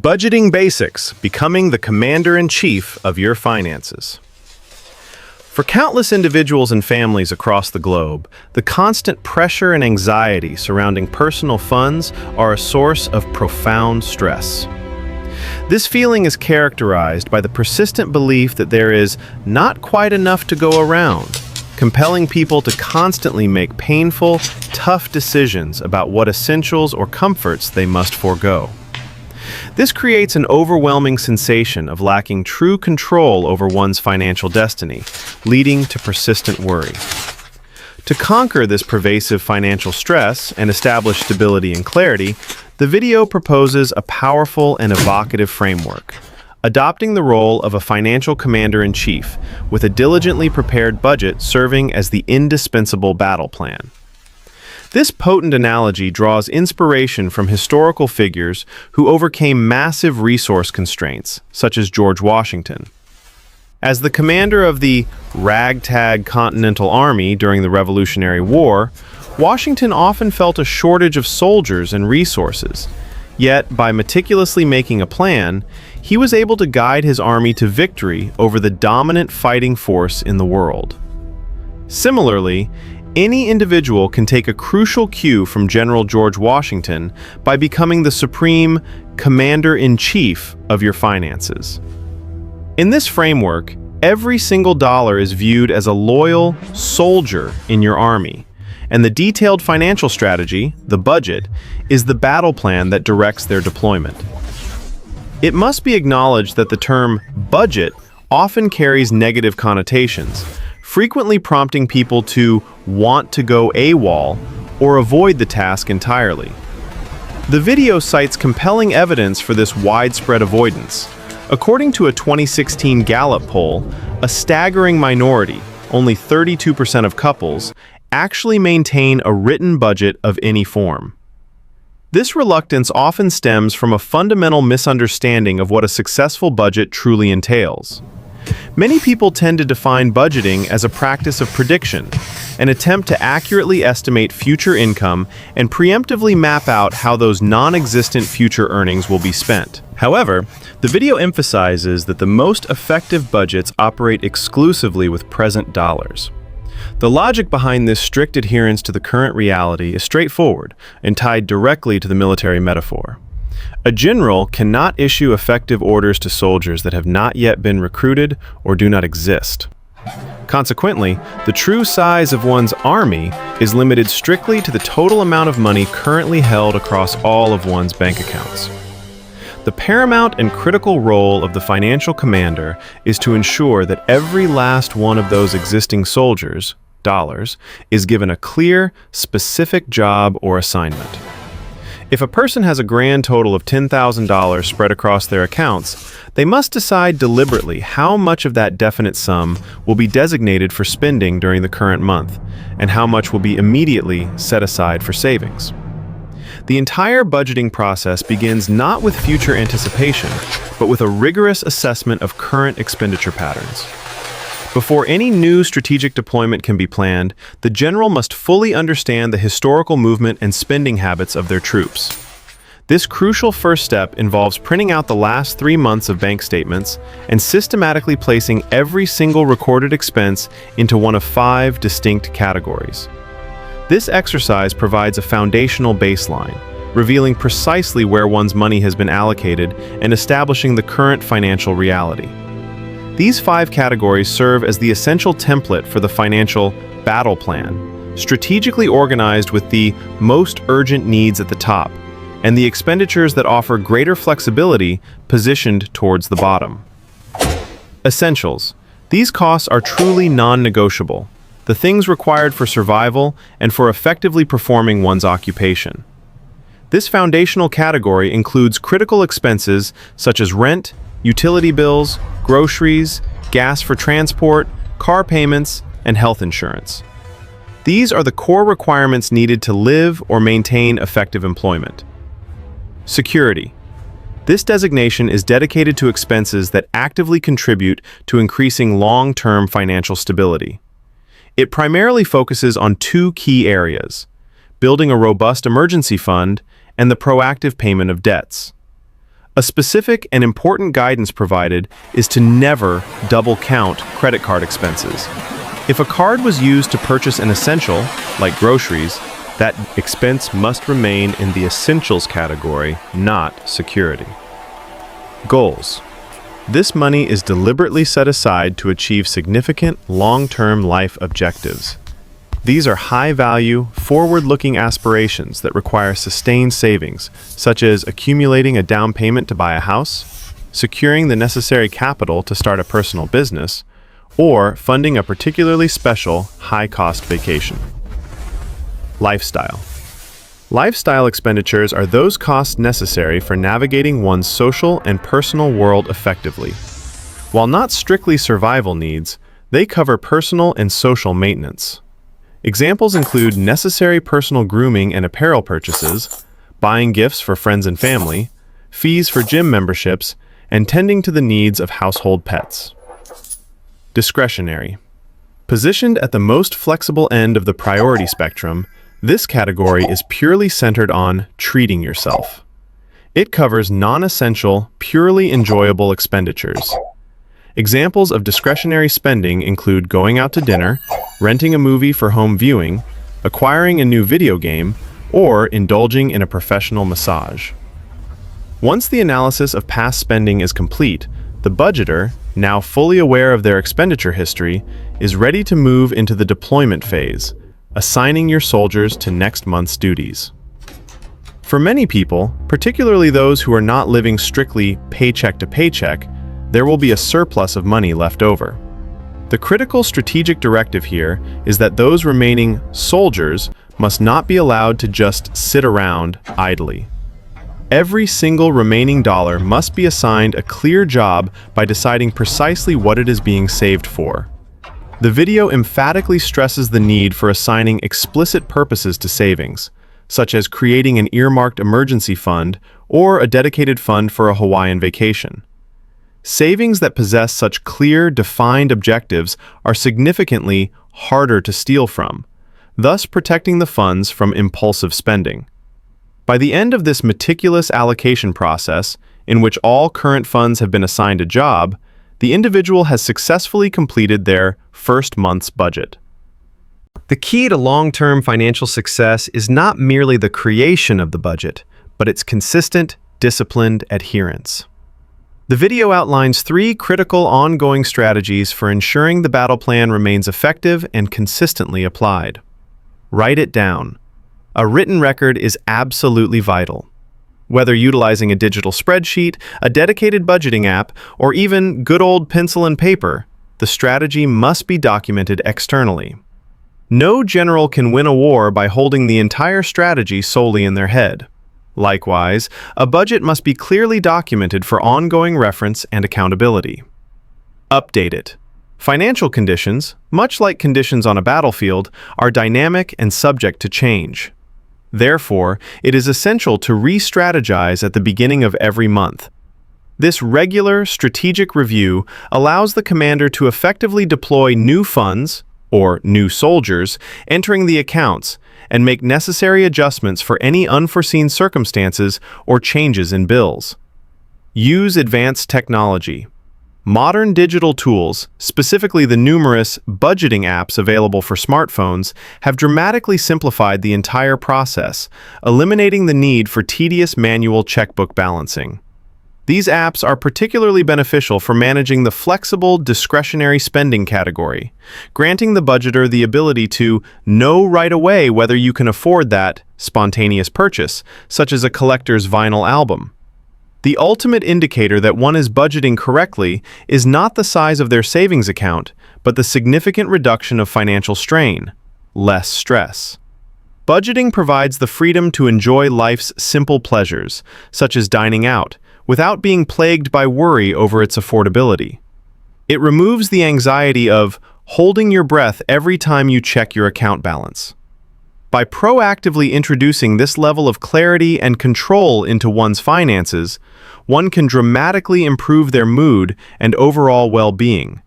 Budgeting Basics: Becoming the Commander-in-Chief of Your Finances. For countless individuals and families across the globe, the constant pressure and anxiety surrounding personal funds are a source of profound stress. This feeling is characterized by the persistent belief that there is not quite enough to go around, compelling people to constantly make painful, tough decisions about what essentials or comforts they must forego. This creates an overwhelming sensation of lacking true control over one's financial destiny, leading to persistent worry. To conquer this pervasive financial stress and establish stability and clarity, the video proposes a powerful and evocative framework, adopting the role of a financial commander-in-chief, with a diligently prepared budget serving as the indispensable battle plan. This potent analogy draws inspiration from historical figures who overcame massive resource constraints, such as George Washington. As the commander of the ragtag Continental Army during the Revolutionary War, Washington often felt a shortage of soldiers and resources. Yet, by meticulously making a plan, he was able to guide his army to victory over the dominant fighting force in the world. Similarly, any individual can take a crucial cue from General George Washington by becoming the supreme commander-in-chief of your finances. In this framework, every single dollar is viewed as a loyal soldier in your army, and the detailed financial strategy, the budget, is the battle plan that directs their deployment. It must be acknowledged that the term budget often carries negative connotations, frequently prompting people to want to go AWOL or avoid the task entirely. The video cites compelling evidence for this widespread avoidance. According to a 2016 Gallup poll, a staggering minority, only 32% of couples, actually maintain a written budget of any form. This reluctance often stems from a fundamental misunderstanding of what a successful budget truly entails. Many people tend to define budgeting as a practice of prediction, an attempt to accurately estimate future income and preemptively map out how those non-existent future earnings will be spent. However, the video emphasizes that the most effective budgets operate exclusively with present dollars. The logic behind this strict adherence to the current reality is straightforward and tied directly to the military metaphor. A general cannot issue effective orders to soldiers that have not yet been recruited or do not exist. Consequently, the true size of one's army is limited strictly to the total amount of money currently held across all of one's bank accounts. The paramount and critical role of the financial commander is to ensure that every last one of those existing soldiers, dollars, is given a clear, specific job or assignment. If a person has a grand total of $10,000 spread across their accounts, they must decide deliberately how much of that definite sum will be designated for spending during the current month, and how much will be immediately set aside for savings. The entire budgeting process begins not with future anticipation, but with a rigorous assessment of current expenditure patterns. Before any new strategic deployment can be planned, the general must fully understand the historical movement and spending habits of their troops. This crucial first step involves printing out the last 3 months of bank statements and systematically placing every single recorded expense into one of 5 distinct categories. This exercise provides a foundational baseline, revealing precisely where one's money has been allocated and establishing the current financial reality. These 5 categories serve as the essential template for the financial battle plan, strategically organized with the most urgent needs at the top, and the expenditures that offer greater flexibility positioned towards the bottom. Essentials. These costs are truly non-negotiable, the things required for survival and for effectively performing one's occupation. This foundational category includes critical expenses such as rent, utility bills, groceries, gas for transport, car payments, and health insurance. These are the core requirements needed to live or maintain effective employment. Security. This designation is dedicated to expenses that actively contribute to increasing long-term financial stability. It primarily focuses on 2 key areas: building a robust emergency fund and the proactive payment of debts. A specific and important guidance provided is to never double count credit card expenses. If a card was used to purchase an essential, like groceries, that expense must remain in the essentials category, not security. Goals. This money is deliberately set aside to achieve significant long-term life objectives. These are high-value, forward-looking aspirations that require sustained savings, such as accumulating a down payment to buy a house, securing the necessary capital to start a personal business, or funding a particularly special, high-cost vacation. Lifestyle. Lifestyle expenditures are those costs necessary for navigating one's social and personal world effectively. While not strictly survival needs, they cover personal and social maintenance. Examples include necessary personal grooming and apparel purchases, buying gifts for friends and family, fees for gym memberships, and tending to the needs of household pets. Discretionary. Positioned at the most flexible end of the priority spectrum, this category is purely centered on treating yourself. It covers non-essential, purely enjoyable expenditures. Examples of discretionary spending include going out to dinner, renting a movie for home viewing, acquiring a new video game, or indulging in a professional massage. Once the analysis of past spending is complete, the budgeter, now fully aware of their expenditure history, is ready to move into the deployment phase, assigning your soldiers to next month's duties. For many people, particularly those who are not living strictly paycheck to paycheck, there will be a surplus of money left over. The critical strategic directive here is that those remaining soldiers must not be allowed to just sit around idly. Every single remaining dollar must be assigned a clear job by deciding precisely what it is being saved for. The video emphatically stresses the need for assigning explicit purposes to savings, such as creating an earmarked emergency fund or a dedicated fund for a Hawaiian vacation. Savings that possess such clear, defined objectives are significantly harder to steal from, thus protecting the funds from impulsive spending. By the end of this meticulous allocation process, in which all current funds have been assigned a job, the individual has successfully completed their first month's budget. The key to long-term financial success is not merely the creation of the budget, but its consistent, disciplined adherence. The video outlines 3 critical ongoing strategies for ensuring the battle plan remains effective and consistently applied. Write it down. A written record is absolutely vital. Whether utilizing a digital spreadsheet, a dedicated budgeting app, or even good old pencil and paper, the strategy must be documented externally. No general can win a war by holding the entire strategy solely in their head. Likewise, a budget must be clearly documented for ongoing reference and accountability. Update it. Financial conditions, much like conditions on a battlefield, are dynamic and subject to change. Therefore, it is essential to re-strategize at the beginning of every month. This regular, strategic review allows the commander to effectively deploy new funds, or new soldiers, entering the accounts, and make necessary adjustments for any unforeseen circumstances or changes in bills. Use advanced technology. Modern digital tools, specifically the numerous budgeting apps available for smartphones, have dramatically simplified the entire process, eliminating the need for tedious manual checkbook balancing. These apps are particularly beneficial for managing the flexible, discretionary spending category, granting the budgeter the ability to know right away whether you can afford that spontaneous purchase, such as a collector's vinyl album. The ultimate indicator that one is budgeting correctly is not the size of their savings account, but the significant reduction of financial strain, less stress. Budgeting provides the freedom to enjoy life's simple pleasures, such as dining out, without being plagued by worry over its affordability. It removes the anxiety of holding your breath every time you check your account balance. By proactively introducing this level of clarity and control into one's finances, one can dramatically improve their mood and overall well-being.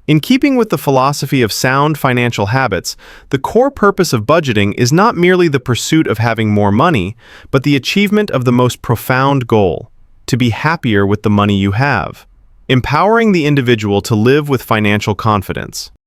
In keeping with the philosophy of sound financial habits, the core purpose of budgeting is not merely the pursuit of having more money, but the achievement of the most profound goal: to be happier with the money you have, empowering the individual to live with financial confidence.